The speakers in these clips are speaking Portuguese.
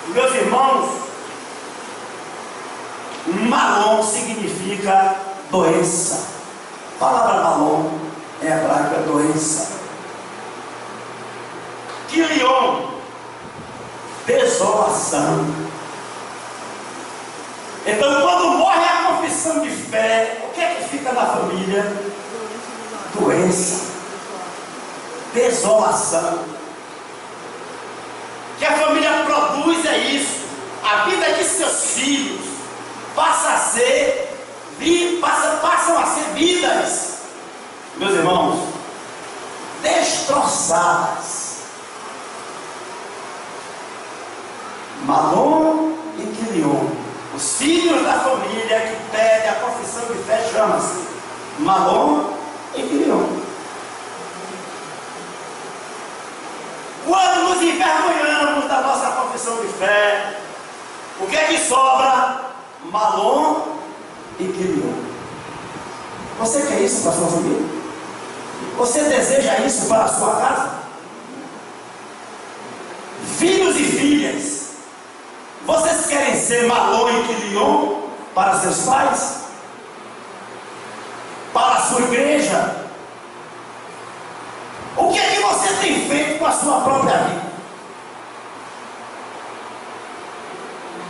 Meus irmãos, Malom significa doença. A palavra Malom em hebraico é doença. Quilion, desolação. Então, quando morre a confissão de fé, o que é que fica na família? Doença, desolação. O que a família produz é isso. A vida de seus filhos passam a ser vidas, meus irmãos, destroçadas. Malom e Quilion, os filhos da família que pedem a confissão de fé, chama-se Malom e Quilion. Quando nos envergonhamos da nossa confissão de fé, o que é que sobra? Malom e Quilion. Você quer isso para a sua família? Você deseja isso para a sua casa? Filhos e filhas, vocês querem ser Malom e Quilion para seus pais? Para a sua igreja? O que é que você tem feito com a sua própria vida?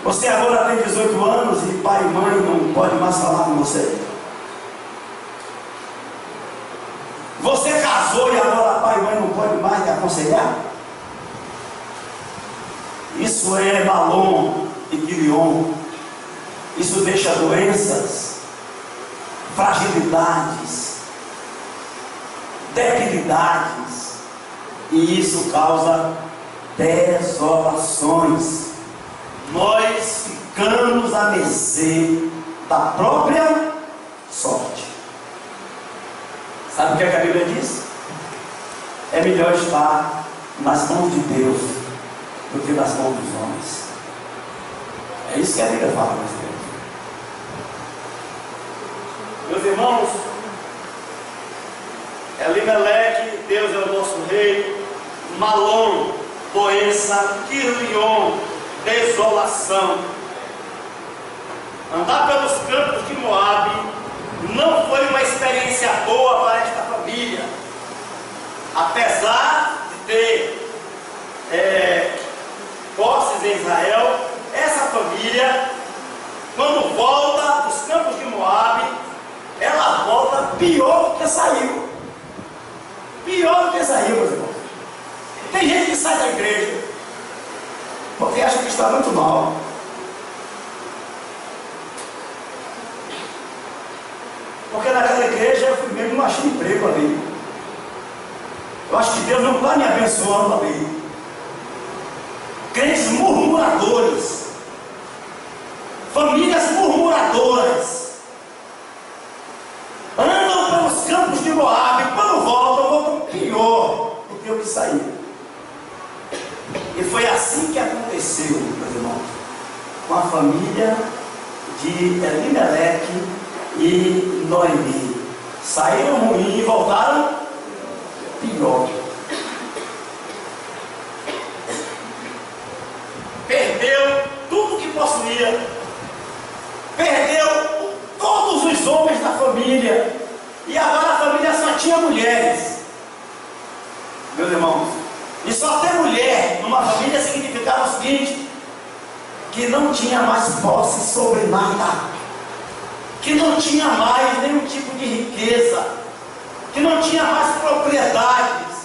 Você agora tem 18 anos e pai e mãe não podem mais falar com você. Você casou e agora pai e mãe não podem mais te aconselhar. Isso é Malom e Quilion. Isso deixa doenças, fragilidades, debilidades, e isso causa desolações. Nós ficamos à mercê da própria sorte. Sabe o que a Bíblia diz? É melhor estar nas mãos de Deus do que nas mãos dos homens. É isso que a Bíblia fala, meus irmãos. Meus irmãos, Elimeleque, Deus é o nosso rei. Malom, doença. Quilion, desolação. Andar pelos campos de Moabe não foi uma experiência boa para esta família. Apesar de ter posses em Israel, essa família, quando volta dos campos de Moabe, ela volta pior do que saiu. Pior do que saiu, meus irmãos. Tem gente que sai da igreja porque acha que está muito mal. Porque naquela igreja eu mesmo não achei emprego ali. Eu acho que Deus não está me abençoando ali. Crentes murmuradores, famílias murmuradoras, andam pelos campos de Moabe, quando voltam pior do que o que saiu. E foi assim que aconteceu, meus irmãos, com a família de Elimeleque e Noemi. Saíram ruim e voltaram pior. Perdeu tudo que possuía, perdeu todos os homens da família, e agora a família só tinha mulheres. Meus irmãos, e só ter mulher numa família significava o seguinte: que não tinha mais posse sobre nada, que não tinha mais nenhum tipo de riqueza, que não tinha mais propriedades,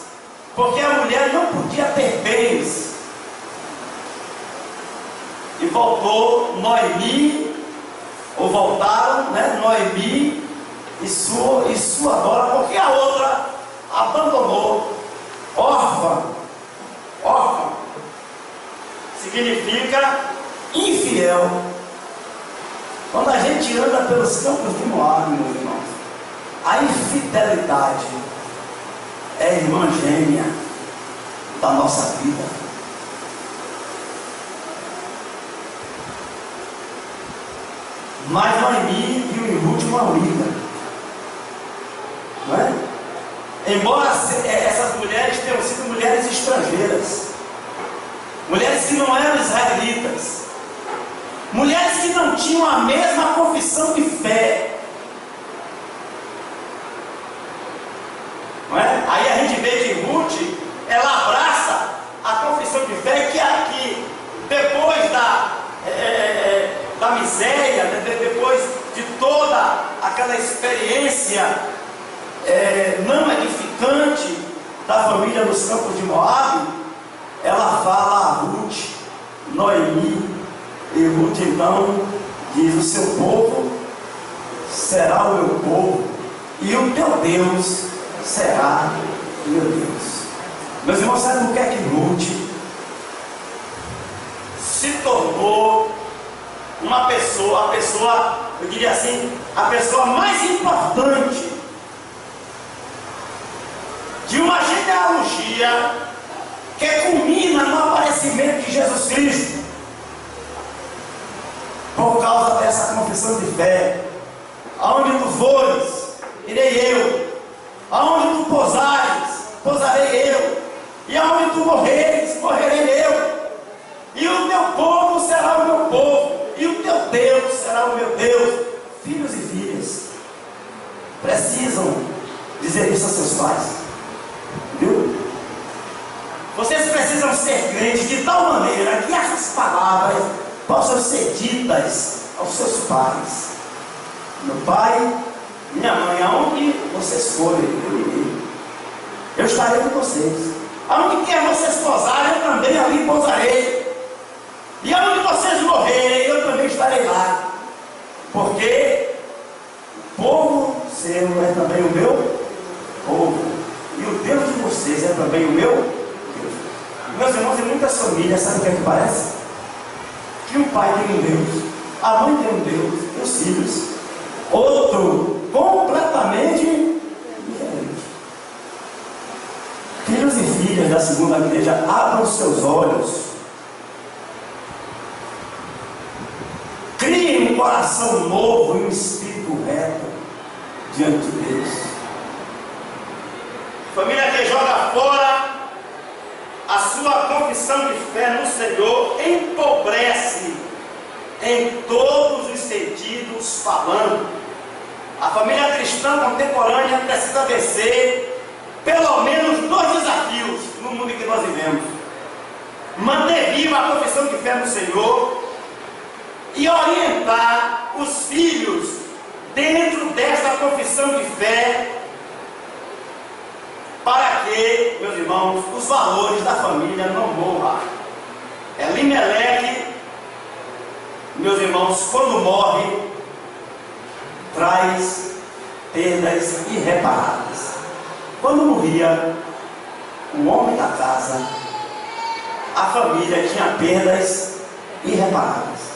porque a mulher não podia ter bens. E voltou Noemi, ou voltaram, né, Noemi e sua nora, porque a outra abandonou. Órfã significa infiel. Quando a gente anda pelos campos de Moabe, meus irmãos, a infidelidade é a irmã gêmea da nossa vida. Mas Noemi viu em Ruth uma amiga, não é? Embora essas mulheres tenham sido mulheres estrangeiras, mulheres que não eram israelitas, mesma confissão de fé. Não é? Aí a gente vê que Ruth, ela abraça a confissão de fé que depois da miséria, depois de toda aquela experiência não edificante da família nos campos de Moabe, ela fala a Ruth, Noemi, e Ruth então diz: o seu povo será o meu povo, e o teu Deus será o meu Deus. Meus irmãos, sabe por que é que Ruth se tornou uma pessoa, eu diria assim, a pessoa mais importante de uma genealogia que culmina no aparecimento de Jesus Cristo? Por causa dessa confissão de fé: aonde tu fores, irei eu; aonde tu pousares, pousarei eu; e aonde tu morreres, morrerei eu; e o teu povo será o meu povo, e o teu Deus será o meu Deus. Filhos e filhas precisam dizer isso a seus pais, viu? Vocês precisam ser crentes de tal maneira que essas palavras possam ser ditas aos seus pais: meu pai, minha mãe, aonde vocês forem, eu irei, eu estarei com vocês; aonde quer vocês pousarem, eu também ali pousarei; e aonde vocês morrerem, eu também estarei lá, porque o povo seu é também o meu povo, e o Deus de vocês é também o meu Deus. Meus irmãos, em muitas famílias, sabe o que é que parece? Que um pai tem um Deus, a mãe tem um Deus, e os filhos outro completamente diferente. Filhos e filhas da segunda igreja, abram seus olhos, criem um coração novo e um espírito reto diante de Deus. Família que joga fora a sua confissão de fé no Senhor empobrece em todos os sentidos falando. A família cristã contemporânea precisa vencer pelo menos 2 desafios no mundo em que nós vivemos: manter viva a confissão de fé no Senhor e orientar os filhos dentro dessa confissão de fé, para que, meus irmãos, os valores da família não morram. Elimeleque, meus irmãos, quando morre, traz perdas irreparáveis. Quando morria o homem da casa, a família tinha perdas irreparáveis.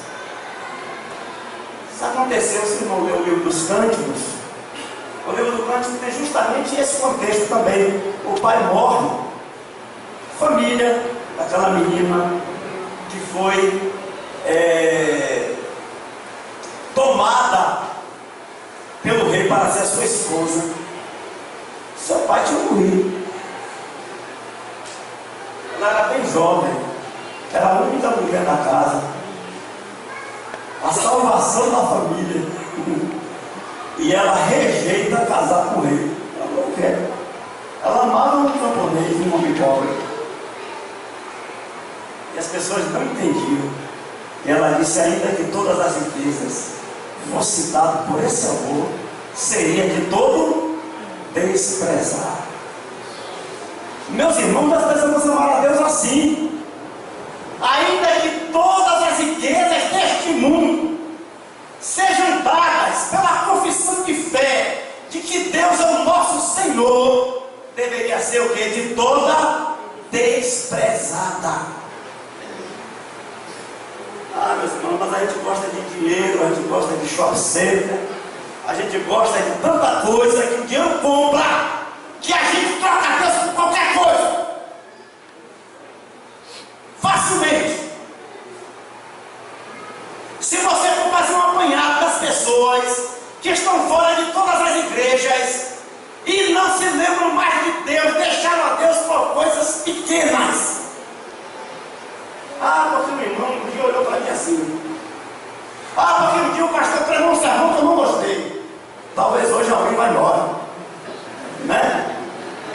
Isso aconteceu, se não leu o livro dos Cânticos. O livro do Cântico tem justamente esse contexto também. O pai morre, família daquela menina que foi tomada pelo rei para ser a sua esposa. Seu pai tinha morrido. Ela era bem jovem, era a única mulher da casa, a salvação da família. E ela rejeita casar com o rei. Ela não quer. Ela amava um camponês, um homem pobre. E as pessoas não entendiam. E ela disse: ainda que todas as riquezas fosse dado por esse amor, seria de todo desprezado. Meus irmãos, nós precisamos amar a Deus assim. Ainda que todas as riquezas deste mundo sejam dadas pela confissão de fé de que Deus é o nosso Senhor, deveria ser o que? De toda desprezada. Meus irmãos, mas a gente gosta de dinheiro, a gente gosta de shopping center, a gente gosta de tanta coisa que o dinheiro compra, que a gente troca Deus por qualquer coisa, facilmente. Se você for fazer um apanhado das pessoas que estão fora de todas as igrejas e não se lembram mais de Deus, deixaram a Deus por coisas pequenas. Porque o irmão um dia olhou para mim assim: porque o dia o pastor pregou um sermão que eu não gostei. Talvez hoje alguém vai embora, né?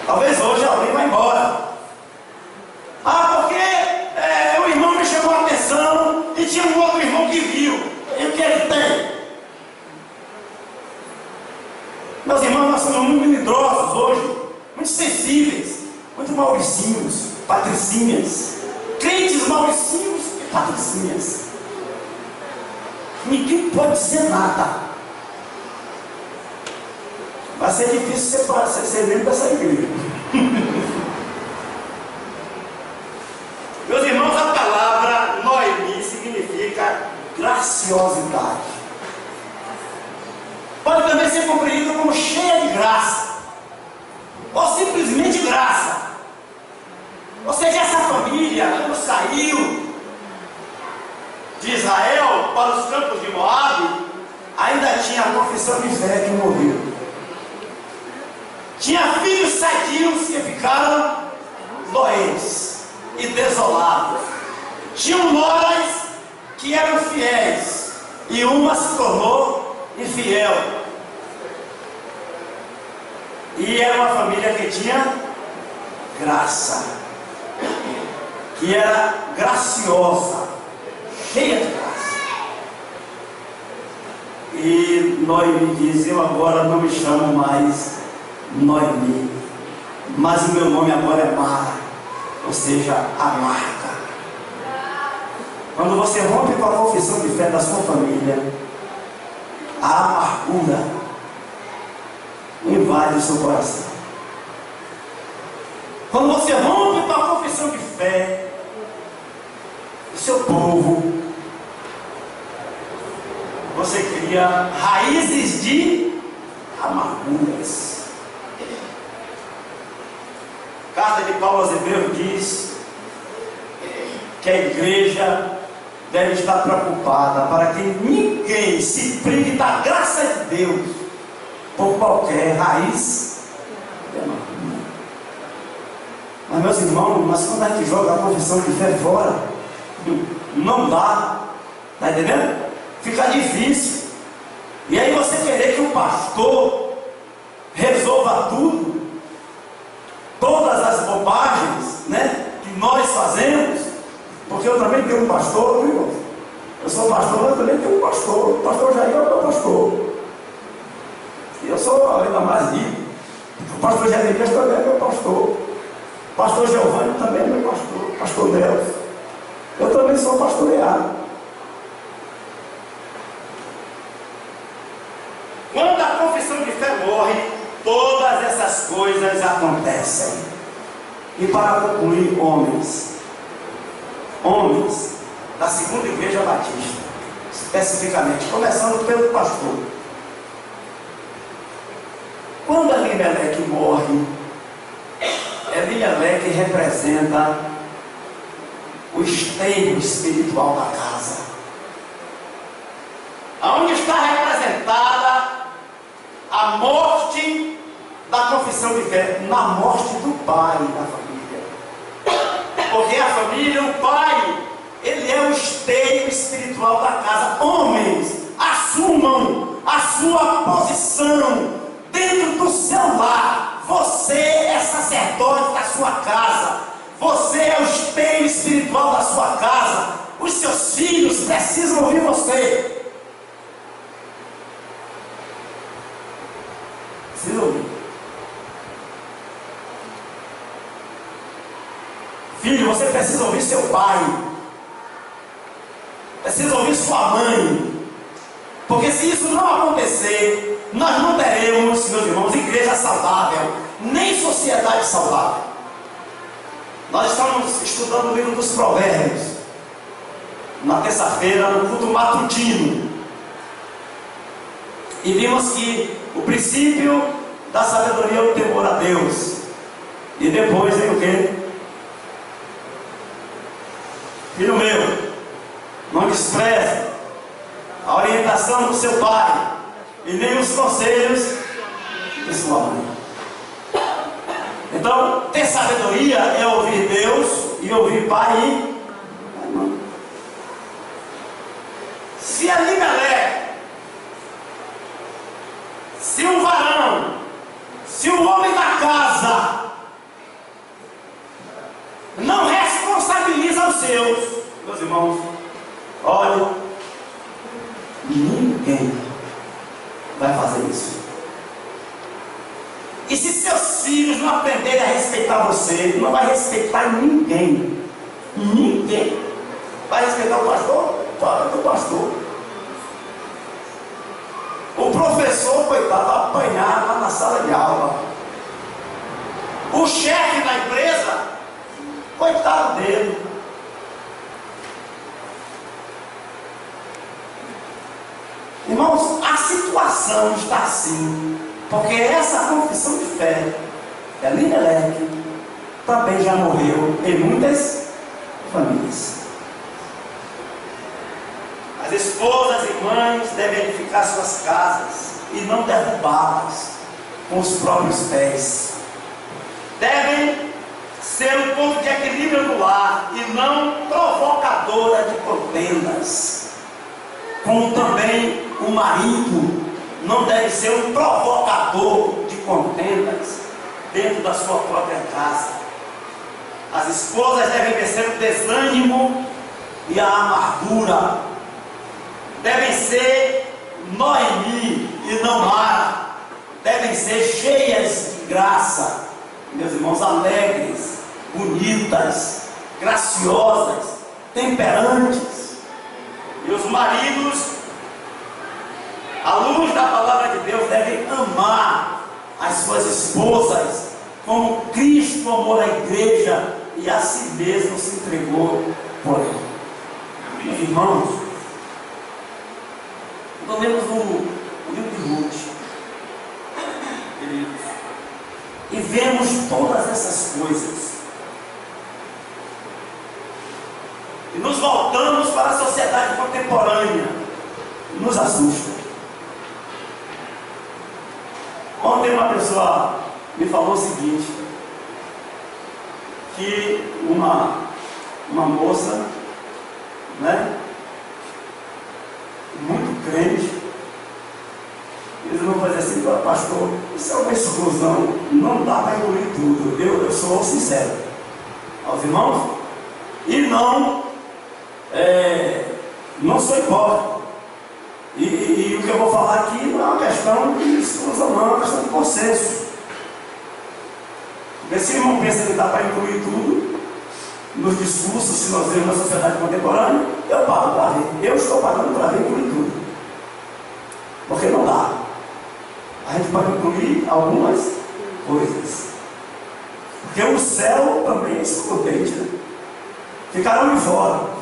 Talvez hoje alguém vai embora. Porque o irmão me chamou a atenção e tinha um outro irmão que viu. E o que ele tem? Meus irmãos, nós somos muito medrosos hoje, muito sensíveis, muito mauricinhos, patricinhas, crentes mauricinhos e patricinhas. Ninguém pode dizer nada. Vai ser difícil ser membro dessa igreja. Meus irmãos, a palavra Noemi significa graciosidade. Pode também ser compreendida como cheia de graça, ou simplesmente graça. Ou seja, essa família, quando saiu de Israel para os campos de Moabe, ainda tinha a confissão de fé que morreu. Tinha filhos sadios que ficaram doentes e desolados. Tinham noras que eram fiéis e uma se tornou infiel. E era uma família que tinha graça, que era graciosa, cheia de graça. E Noemi diz: eu agora não me chamo mais Noemi, mas o meu nome agora é Mara, ou seja, amarga. Quando você rompe com a confissão de fé da sua família, a amargura invade o seu coração. Quando você rompe com a confissão de fé do seu povo, você cria raízes de amarguras. A carta de Paulo aos Hebreus diz que a igreja deve estar preocupada para que ninguém se prive da graça de Deus por qualquer raiz de amargura. Mas, meus irmãos, quando a gente joga a confissão de fé fora, não dá, está entendendo? Fica difícil. E aí você querer que o pastor resolva tudo, todas as bobagens, né, que nós fazemos, porque eu também tenho um pastor, viu? Eu sou pastor, mas eu também tenho um pastor. O pastor Jair é o meu pastor. E eu sou ainda mais rico. O pastor Jeremias também é meu pastor. O pastor Giovanni também é meu pastor. Pastor Deus. Eu também sou pastoreado. Quando a confissão de fé morre, todas essas coisas acontecem. E para concluir, homens da segunda igreja batista, especificamente, começando pelo pastor. Quando Elimeleque morre, Elimeleque representa o esteio espiritual da casa, aonde está representada a morte da confissão de fé, na morte do pai da família. Porque a família, o pai, ele é o esteio espiritual da casa. Homens, assumam a sua posição dentro do seu lar. Você é sacerdote da sua casa. Você é o esteio espiritual da sua casa. Os seus filhos precisam ouvir você. Precisa ouvir. Filho, você precisa ouvir seu pai, precisa ouvir sua mãe, porque se isso não acontecer, nós não teremos, meus irmãos, igreja saudável, nem sociedade saudável. Nós estamos estudando o livro dos Provérbios, na terça-feira, no culto matutino, e vimos que o princípio da sabedoria é o temor a Deus, e depois vem o quê? Filho meu, não despreze a orientação do seu pai e nem os conselhos de sua mãe. Então, ter sabedoria é ouvir Deus e ouvir pai e mãe. Se Elimeleque não responsabiliza os seus. Meus irmãos, olha, ninguém vai fazer isso. E se seus filhos não aprenderem a respeitar você, não vai respeitar ninguém. Ninguém vai respeitar o pastor, fala do pastor. O professor, coitado, apanhar lá na sala de aula. O chefe da empresa, coitado dele. Irmãos, a situação está assim, porque essa confissão de fé, Elimelec, também já morreu em muitas famílias. As esposas e mães devem edificar suas casas e não derrubá-las com os próprios pés. Devem ser um ponto de equilíbrio no lar e não provocadora de contendas. Como também o marido não deve ser um provocador de contendas dentro da sua própria casa. As esposas devem vencer o desânimo e a amargura. Devem ser Noemi e não Mara. Devem ser cheias de graça, meus irmãos, alegres, bonitas, graciosas, temperantes. E os maridos, à luz da palavra de Deus, devem amar as suas esposas como Cristo amou a igreja e a si mesmo se entregou por ela. Meus irmãos, nós lemos o livro de Ruth, queridos, e vemos todas essas coisas. E nos voltamos para a sociedade contemporânea. Nos assusta. Ontem uma pessoa me falou o seguinte, que uma moça, né, muito crente, eles vão fazer assim, pastor, isso é uma exclusão, não dá para incluir tudo. Eu sou sincero aos irmãos, e não sou hipócrita. E o que eu vou falar aqui não é uma questão de exclusão, não, é uma questão de consenso. Porque se o irmão pensa que dá para incluir tudo nos discursos que nós vemos na sociedade contemporânea, eu pago para ver. Eu estou pagando para ver incluir tudo. Porque não dá. A gente pode incluir algumas coisas. Porque o céu também é excludente, né? Ficarão de fora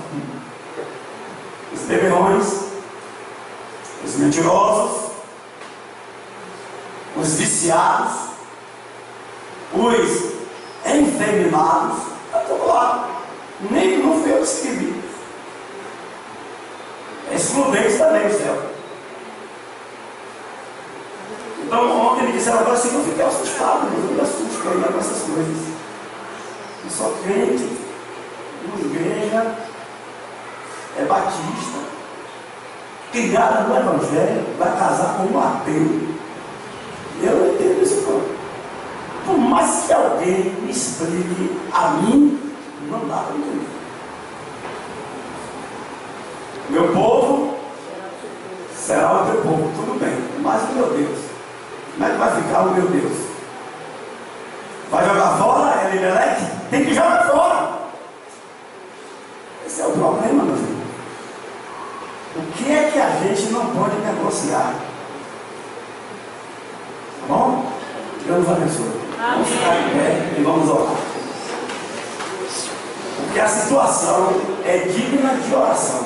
os beberrões, os mentirosos, os viciados, os enfeminados, está tudo lá. Nem não foi eu que escrevi. É excludente também o céu. Então ontem me disseram agora assim, eu fiquei assustado, eu me assusto com essas coisas. Eu sou crente, uma igreja, é batista, criada no evangelho, vai casar com um ateu. Eu não entendo isso não. Por mais que alguém me explique a mim, não dá para entender. Meu povo será o teu povo, tudo bem, mas o meu Deus, como é que vai ficar o meu Deus? Vai jogar fora, Elimelec? Tem que jogar fora. Esse é o problema, meu filho. O que é que a gente não pode negociar? Tá bom? Deus nos abençoe. Vamos ficar de pé e vamos orar. Porque a situação é digna de oração.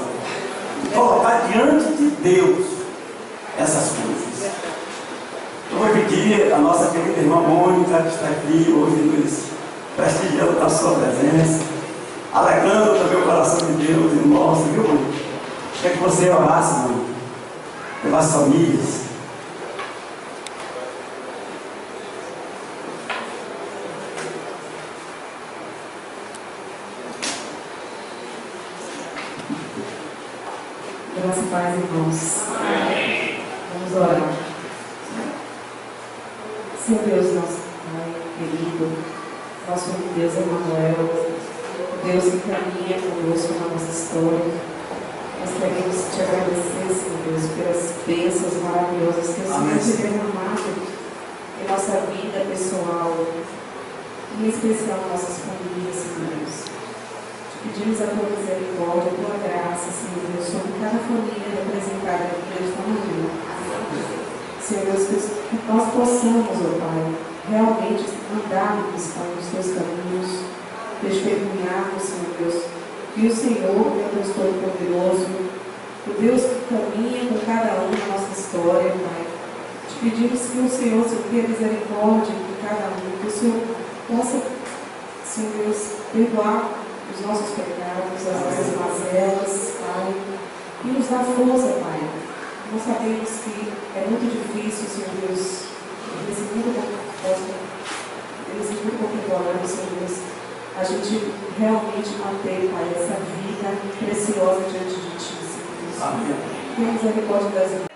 Colocar diante de Deus essas coisas. Eu vou pedir a nossa querida irmã Mônica, que está aqui hoje nos prestigiando com a sua presença, alegrando também o coração de Deus e o nosso, viu, mãe? Quer que você orasse, mãe, pelas famílias. Graça e paz, irmãos. Amém. Vamos orar. Senhor Deus, nosso Pai querido, nosso Deus Emanuel, Deus que caminha conosco na nossa história. Nós queremos te agradecer, Senhor Deus, pelas bênçãos maravilhosas que o Senhor tem derramado em nossa vida pessoal, em especial nossas famílias, Senhor Deus. Te pedimos a tua misericórdia, a tua graça, Senhor Deus, sobre cada família representada aqui nesta manhã. Senhor Deus, que nós possamos, ó Pai, realmente andarmos nos teus caminhos, testemunharmos, Senhor Deus, que o Senhor é o Deus Todo-Poderoso, o Deus que caminha com cada um na nossa história, Pai. Te pedimos que o Senhor tenha misericórdia de cada um, que o Senhor possa, Senhor Deus, perdoar os nossos pecados, as nossas mazelas, Pai, e nos dar força, Pai. Nós sabemos que é muito difícil, Senhor Deus, nesse mundo contemporâneo, Senhor Deus, a gente realmente manter, Pai, essa vida preciosa diante de Ti, Senhor Deus. Amém. Tenha misericórdia das vidas.